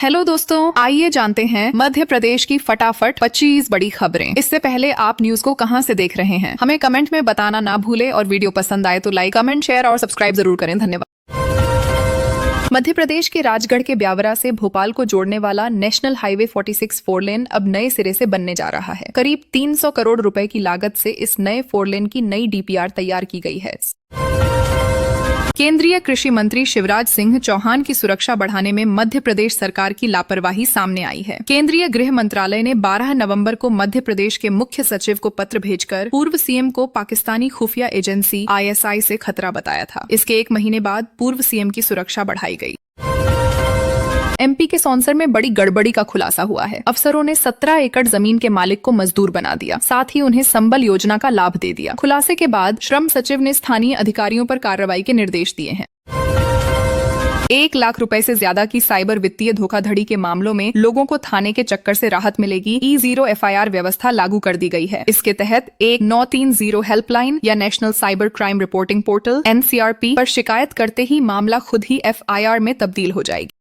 Hello दोस्तों, आइए जानते हैं मध्य प्रदेश की फटाफट 25 बड़ी खबरें। इससे पहले आप न्यूज को कहां से देख रहे हैं, हमें कमेंट में बताना ना भूले और वीडियो पसंद आए तो लाइक, कमेंट, शेयर और सब्सक्राइब जरूर करें। धन्यवाद। मध्य प्रदेश के राजगढ़ के ब्यावरा से भोपाल को जोड़ने वाला नेशनल हाईवे 46 4 लेन अब नए सिरे से बनने जा रहा है। करीब 300 करोड़ रुपए की लागत से इस नए 4 लेन की नई डीपीआर तैयार की गई है। केंद्रीय कृषि मंत्री शिवराज सिंह चौहान की सुरक्षा बढ़ाने में मध्य प्रदेश सरकार की लापरवाही सामने आई है। केंद्रीय गृह मंत्रालय ने 12 नवंबर को मध्य प्रदेश के मुख्य सचिव को पत्र भेजकर पूर्व सीएम को पाकिस्तानी खुफिया एजेंसी ISI से खतरा बताया था। इसके एक महीने बाद पूर्व सीएम की सुरक्षा बढ़ाई गई। MP के सौंसर में बड़ी गड़बड़ी का खुलासा हुआ है। अफसरों ने 17 एकड़ जमीन के मालिक को मजदूर बना दिया, साथ ही उन्हें संबल योजना का लाभ दे दिया। खुलासे के बाद श्रम सचिव ने स्थानीय अधिकारियों पर कार्रवाई के निर्देश दिए हैं। 1 लाख रुपए से ज्यादा की साइबर वित्तीय धोखाधड़ी के मामलों में लोगों को थाने के चक्कर से राहत मिलेगी। E0 FIR व्यवस्था लागू कर दी गई है। इसके तहत 1930 हेल्पलाइन या national cyber crime reporting portal NCRP पर शिकायत करते ही मामला खुद ही FIR में तब्दील हो जाएगी।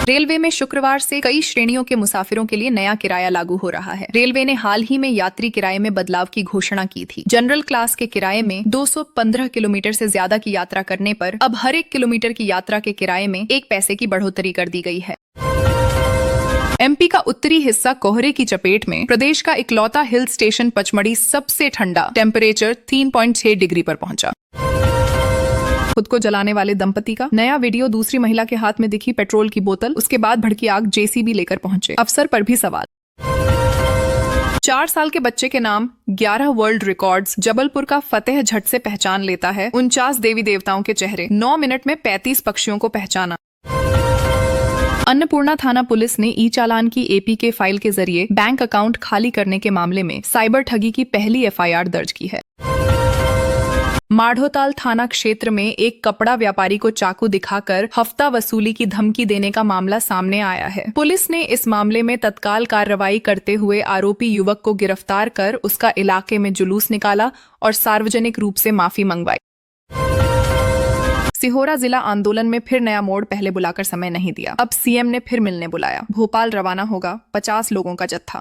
रेलवे में शुक्रवार से कई श्रेणियों के मुसाफिरों के लिए नया किराया लागू हो रहा है। रेलवे ने हाल ही में यात्री किराए में बदलाव की घोषणा की थी। जनरल क्लास के किराए में 215 किलोमीटर से ज्यादा की यात्रा करने पर अब हर 1 किलोमीटर की यात्रा के किराए में 1 पैसे की बढ़ोतरी कर दी गई है। MP का उत्तरी हिस्सा कोहरे की चपेट में। प्रदेश का इकलौता हिल स्टेशन पचमढ़ी सबसे ठंडा, टेम्परेचर 3.6 डिग्री पर पहुंचा। खुद को जलाने वाले दंपति का नया वीडियो। दूसरी महिला के हाथ में दिखी पेट्रोल की बोतल, उसके बाद भड़की आग, JCB लेकर पहुंचे। अफसर पर भी सवाल। 4 साल के बच्चे के नाम 11 वर्ल्ड रिकॉर्ड्स। जबलपुर का फतेह झट से पहचान लेता है 49 देवी देवताओं के चेहरे। 9 मिनट में 35 पक्षियों को पहचाना। अन्नपूर्णा थाना पुलिस ने ई-चालान की APK फाइल के जरिए बैंक अकाउंट खाली करने के मामले में साइबर ठगी की पहली FIR दर्ज की है। माढ़ोताल थाना क्षेत्र में एक कपड़ा व्यापारी को चाकू दिखाकर हफ्ता वसूली की धमकी देने का मामला सामने आया है। पुलिस ने इस मामले में तत्काल कार्रवाई करते हुए आरोपी युवक को गिरफ्तार कर उसका इलाके में जुलूस निकाला और सार्वजनिक रूप से माफी मंगवाई। सिहोरा जिला आंदोलन में फिर नया मोड़। पहले बुलाकर समय नहीं दिया, अब CM ने फिर मिलने बुलाया। भोपाल रवाना होगा 50 लोगों का जत्था।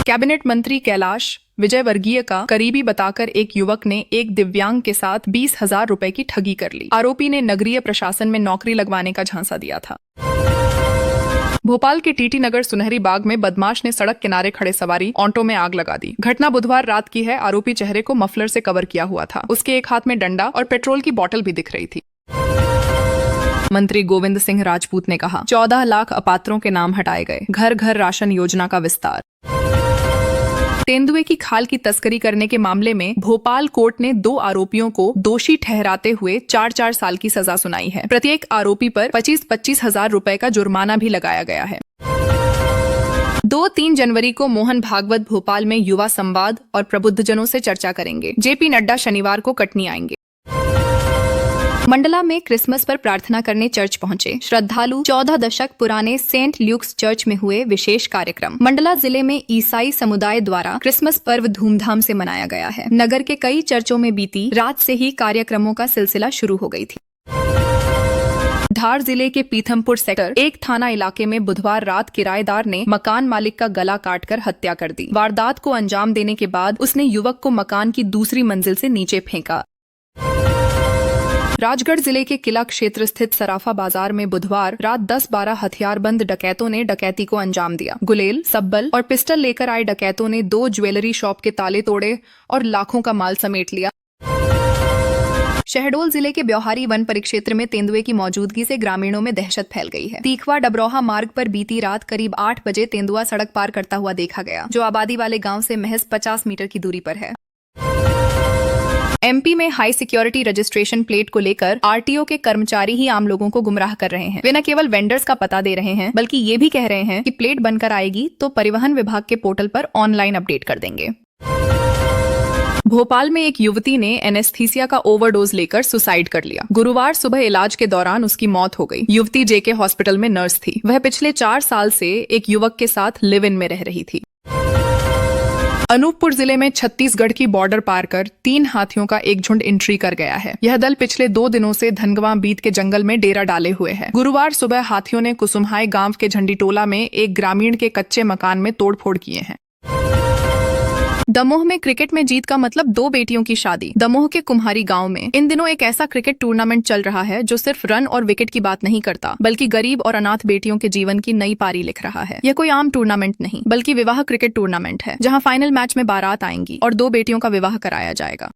कैबिनेट मंत्री कैलाश विजयवर्गीय का करीबी बताकर एक युवक ने एक दिव्यांग के साथ 20,000 रुपए की ठगी कर ली। आरोपी ने नगरीय प्रशासन में नौकरी लगवाने का झांसा दिया था। भोपाल के TT नगर सुनहरी बाग में बदमाश ने सड़क किनारे खड़े सवारी ऑटो में आग लगा दी। घटना बुधवार रात की है। आरोपी चेहरे को मफलर से कवर किया हुआ था। उसके एक हाथ में डंडा और पेट्रोल की बोतल भी दिख रही थी। मंत्री गोविंद सिंह राजपूत ने कहा 14 लाख अपात्रों के नाम हटाए गए। घर घर राशन योजना का विस्तार। तेंदुए की खाल की तस्करी करने के मामले में भोपाल कोर्ट ने 2 आरोपियों को दोषी ठहराते हुए 4-4 साल की सजा सुनाई है। प्रत्येक आरोपी पर 25-25 हजार रुपए का जुर्माना भी लगाया गया है। 2-3 जनवरी को मोहन भागवत भोपाल में युवा संवाद और प्रबुद्धजनों से चर्चा करेंगे। JP नड्डा शनिवार को कटनी आएंगे। मंडला में क्रिसमस पर प्रार्थना करने चर्च पहुंचे श्रद्धालु। 14 दशक पुराने सेंट ल्यूक्स चर्च में हुए विशेष कार्यक्रम। मंडला जिले में ईसाई समुदाय द्वारा क्रिसमस पर्व धूमधाम से मनाया गया है। नगर के कई चर्चों में बीती रात से ही कार्यक्रमों का सिलसिला शुरू हो गई थी। धार जिले के पीथमपुर सेक्टर 1 थाना इलाके में बुधवार रात किराएदार ने मकान मालिक का गला काटकर हत्या कर दी। वारदात को अंजाम देने के बाद उसने युवक को मकान की दूसरी मंजिल से नीचे फेंका। राजगढ़ जिले के किला क्षेत्र स्थित सराफा बाजार में बुधवार रात 10-12 हथियारबंद डकैतों ने डकैती को अंजाम दिया। गुलेल, सब्बल और पिस्टल लेकर आए डकैतों ने 2 ज्वेलरी शॉप के ताले तोड़े और लाखों का माल समेट लिया। शहडोल जिले के ब्योहारी वन परिक्षेत्र में तेंदुए की मौजूदगी से ग्रामीणों में दहशत फैल गई है। तीखवा डबरोहा मार्ग पर बीती रात करीब 8 बजे तेंदुआ सड़क पार करता हुआ देखा गया, जो आबादी वाले गाँव से महज 50 मीटर की दूरी पर है। MP में हाई सिक्योरिटी रजिस्ट्रेशन प्लेट को लेकर RTO के कर्मचारी ही आम लोगों को गुमराह कर रहे हैं। वे न केवल वेंडर्स का पता दे रहे हैं, बल्कि ये भी कह रहे हैं कि प्लेट बनकर आएगी तो परिवहन विभाग के पोर्टल पर ऑनलाइन अपडेट कर देंगे। भोपाल में एक युवती ने एनेस्थीसिया का ओवरडोज लेकर सुसाइड कर लिया। गुरुवार सुबह इलाज के दौरान उसकी मौत हो गई। युवती JK हॉस्पिटल में नर्स थी। वह पिछले 4 साल से एक युवक के साथ लिव इन में रह रही थी। अनूपपुर जिले में छत्तीसगढ़ की बॉर्डर पार कर 3 हाथियों का एक झुंड एंट्री कर गया है। यह दल पिछले 2 दिनों से धनगवा बीत के जंगल में डेरा डाले हुए है। गुरुवार सुबह हाथियों ने कुसुमहाई गांव के झंडीटोला में एक ग्रामीण के कच्चे मकान में तोड़फोड़ किए हैं। दमोह में क्रिकेट में जीत का मतलब 2 बेटियों की शादी। दमोह के कुम्हारी गांव में इन दिनों एक ऐसा क्रिकेट टूर्नामेंट चल रहा है जो सिर्फ रन और विकेट की बात नहीं करता, बल्कि गरीब और अनाथ बेटियों के जीवन की नई पारी लिख रहा है। यह कोई आम टूर्नामेंट नहीं, बल्कि विवाह क्रिकेट टूर्नामेंट है, जहां फाइनल मैच में बारात आएंगी और 2 बेटियों का विवाह कराया जाएगा।